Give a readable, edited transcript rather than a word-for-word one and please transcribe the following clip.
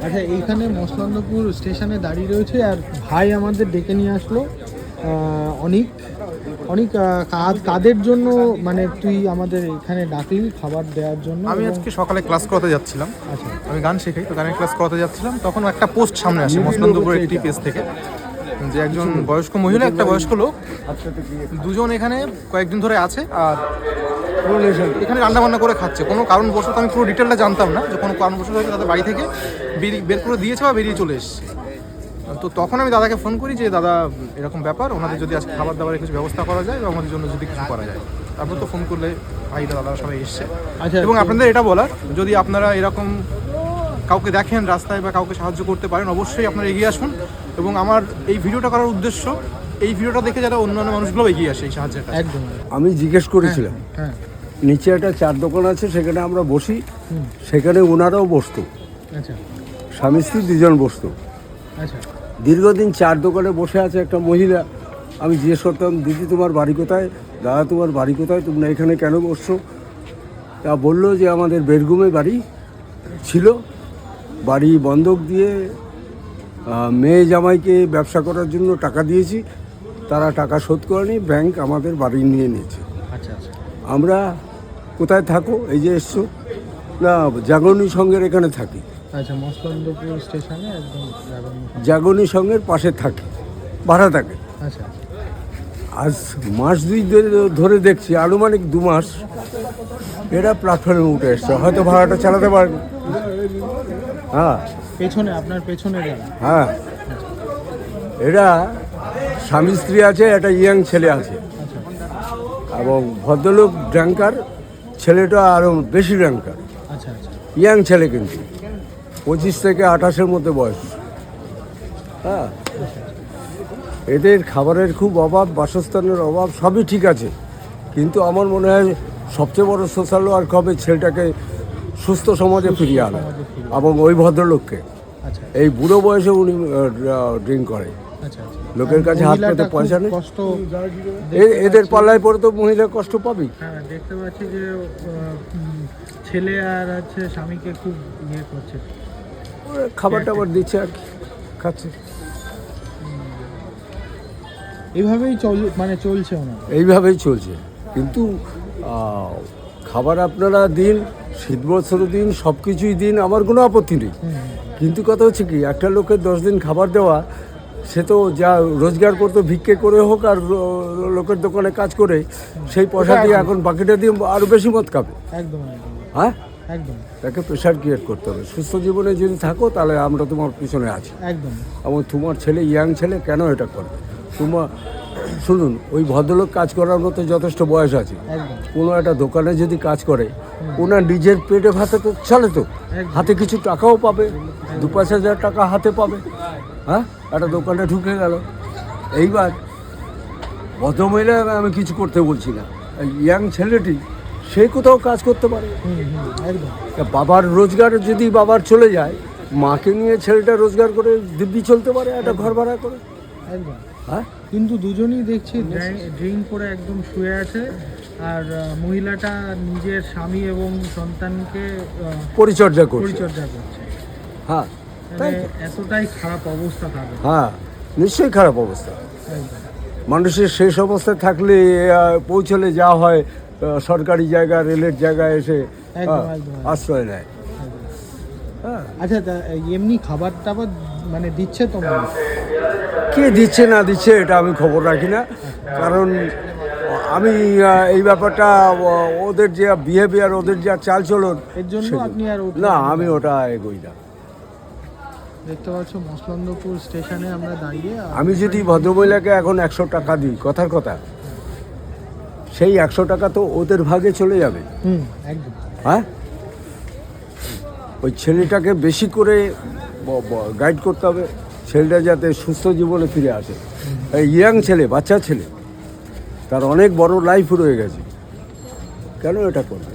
আচ্ছা, এইখানে মসলন্দপুর স্টেশনে দাঁড়িয়ে রয়েছে আর ভাই আমাদের ডেকে নিয়ে আসলো। অনেক অনেক কাদের জন্য মানে তুই আমাদের এখানে ডাকলি খাবার দেওয়ার জন্য? আমি আজকে সকালে ক্লাস করাতে যাচ্ছিলাম। আচ্ছা, আমি গান শেখাই, তো গানের ক্লাস করাতে যাচ্ছিলাম, তখন একটা পোস্ট সামনে আসে মসলন্দপুরের একটি পেজ থেকে, যে একজন বয়স্ক মহিলা একটা বয়স্ক লোক দুজন এখানে কয়েকদিন ধরে আছে আর এখানে রান্নাবান্না করে খাচ্ছে। কোনো কারণবশত, আমি পুরো ডিটেলটা জানতাম না, যে কোনো কারণবশত হয়তো তাদের বাড়ি থেকে বের করে দিয়েছে বা বেরিয়ে চলে এসেছে। তো তখন আমি দাদাকে ফোন করি যে দাদা এরকম ব্যাপার, ওনাদের যদি আজকে খাবার দাবারের কিছু ব্যবস্থা করা যায় বা আমাদের জন্য যদি কিছু করা যায়। তারপর তো ফোন করলে ভাইরা দাদারা সবাই এসছে। আচ্ছা। এবং আপনাদের এটা বলার, যদি আপনারা এরকম কাউকে দেখেন রাস্তায় বা কাউকে সাহায্য করতে পারেন, অবশ্যই আপনারা এগিয়ে আসুন। এবং আমার এই ভিডিওটা করার উদ্দেশ্য, এই ভিডিওটা দেখে যারা অন্যান্য মানুষগুলো এগিয়ে আসে এই সাহায্যের কাছে। একদম। আমি জিজ্ঞেস করেছিলাম, হ্যাঁ, নিচে একটা চার দোকান আছে, সেখানে আমরা বসি, সেখানে ওনারাও বসতো, আচ্ছা স্বামী স্ত্রী দুজন বসতো। আচ্ছা দীর্ঘদিন চার দোকানে বসে আছে একটা মহিলা। আমি জিজ্ঞেস করতাম, দিদি তোমার বাড়ি কোথায়, দাদা তোমার বাড়ি কোথায়, তোমরা এখানে কেন বসছো? তা বললো যে আমাদের বেরগুমে বাড়ি ছিল, বাড়ি বন্ধক দিয়ে মেয়ে জামাইকে ব্যবসা করার জন্য টাকা দিয়েছি, তারা টাকা শোধ করেনি, ব্যাংক আমাদের বাড়ি নিয়ে নিয়েছে। আচ্ছা আচ্ছা আমরা কোথায় থাকো, এই যে এসছো না, জাগরণী সংঘের এখানে থাকি, আচ্ছা, মসলন্দপুর স্টেশনে একদম জাগরণী সংঘের পাশে থাকি, ভাড়া থাকে। আচ্ছা আজ মাস দুই ধরে দেখছি, আনুমানিক 2 মাস এরা প্ল্যাটফর্মে উঠে এসছে, হয়তো ভাড়াটা চালাতে পারবে। হ্যাঁ পেছনে, আপনার পেছনে যারা, হ্যাঁ, এরা স্বামী স্ত্রী আছে, একটা ইয়াং ছেলে আছে, এবং ভদ্রলোক ড্রাঙ্কার, ছেলেটা আরও বেশি ড্রাঙ্কার। আচ্ছা আচ্ছা ইয়াং ছেলে, কিন্তু 25 থেকে 28-এর মধ্যে বয়স। হ্যাঁ, এদের খাবারের খুব অভাব, বাসস্থানের অভাব, সবই ঠিক আছে, কিন্তু আমার মনে হয় সবচেয়ে বড় সোশ্যাল ওয়ার্ক হবে ছেলেটাকে সুস্থ সমাজে ফিরিয়ে আনা, এবং ওই ভদ্রলোককে। আচ্ছা এই বুড়ো বয়সে উনি ড্রিঙ্ক করে, আচ্ছা আচ্ছা। লোকের কাছে হাত পেতে পয়সা নেই, কষ্ট এদের পাল্লায় পরে তো মহিলা কষ্ট পাবেই। হ্যাঁ, দেখতে পাচ্ছি যে ছেলে আর হচ্ছে স্বামীকে খুব ইয়ে করছে, ওরা খাবার টাবার দিচ্ছে আর কি, খাচ্ছে। এইভাবেই চলছে ওনার। এইভাবেই চলছে, কিন্তু খাবার আপনারা দিন, শীত বস্ত্র দিন, সব কিছুই দিন, আমার কোনো আপত্তি নেই। কিন্তু কথা হচ্ছে কি, একটা লোকের 10 দিন খাবার দেওয়া, সে তো যা রোজগার করতো ভিক্ষে করে হোক আর লোকের দোকানে কাজ করে, সেই পয়সা দিয়ে এখন বাকিটা দিয়ে আরও বেশি মদ খাবে। একদম একদম হ্যাঁ, একদম তাকে প্রেশার ক্রিয়েট করতে হবে। সুস্থ জীবনে যদি থাকো, তাহলে আমরা তোমার পিছনে আছি। একদম এবং তোমার ছেলে, ইয়াং ছেলে, কেন এটা করবে? তোমার শুনুন, ওই ভদ্রলোক কাজ করার মতো যথেষ্ট বয়স আছে। একদম কোনো একটা দোকানে যদি কাজ করে, ওনার নিজের পেটে ভাতে তো চলে, তো হাতে কিছু টাকাও পাবে, 2-5 হাজার টাকা হাতে পাবে। হ্যাঁ, একটা দোকানে ঢুকে গেল। এইবার ভদ্রমহিলা, আমি কিছু করতে বলছি না, ইয়াং ছেলেটি সে কোথাও কাজ করতে পারে। একদম বাবার রোজগার যদি বাবার চলে যায়, মাকে নিয়ে ছেলেটা রোজগার করে দিব্যি চলতে পারে, একটা ঘর ভাড়া করে। একদম। হ্যাঁ, কিন্তু দুজনেই দেখছি ড্রিঙ্ক করে একদম শুয়ে আছে, আর মহিলাটা নিজের স্বামী এবং সন্তানকে পরিচর্যা করছে। পরিচর্যা করছে। হ্যাঁ, তাই তো। এতটাই খারাপ অবস্থা থাকে। হ্যাঁ, নিশ্চয়ই খারাপ অবস্থা। একদম মানুষের শেষ অবস্থায় থাকলে পৌঁছলে যা হয়, সরকারি জায়গা, রেলের জায়গায় এসে একদম একদম। আশ্রয় নেয়। হ্যাঁ, আচ্ছা, এমনি খাবার টাবার মানে দিচ্ছে তো মানুষ? কে দিচ্ছে না দিচ্ছে এটা আমি খবর রাখি না, কারণ আমি এই ব্যাপারটা, ওদের যে বিহেভিয়ার, ওদের যা চালচলন, এর জন্য আপনি আর না, আমি ওটা এগোই না। দেখতে পাচ্ছ মসলন্দপুর স্টেশনে আমরা দাঁড়িয়ে। আমি যদি ভদ্রমহিলাকে এখন 100 টাকা দিই, কথার কথা, সেই 100 টাকা তো ওদের ভাগে চলে যাবে। একদম। হ্যাঁ, ওই ছেলেটাকে বেশি করে গাইড করতে হবে, ছেলেটা যাতে সুস্থ জীবনে ফিরে আসে। এই ইয়াং ছেলে, বাচ্চা ছেলে, তার অনেক বড় লাইফ রয়ে গেছে, কেন এটা করবে?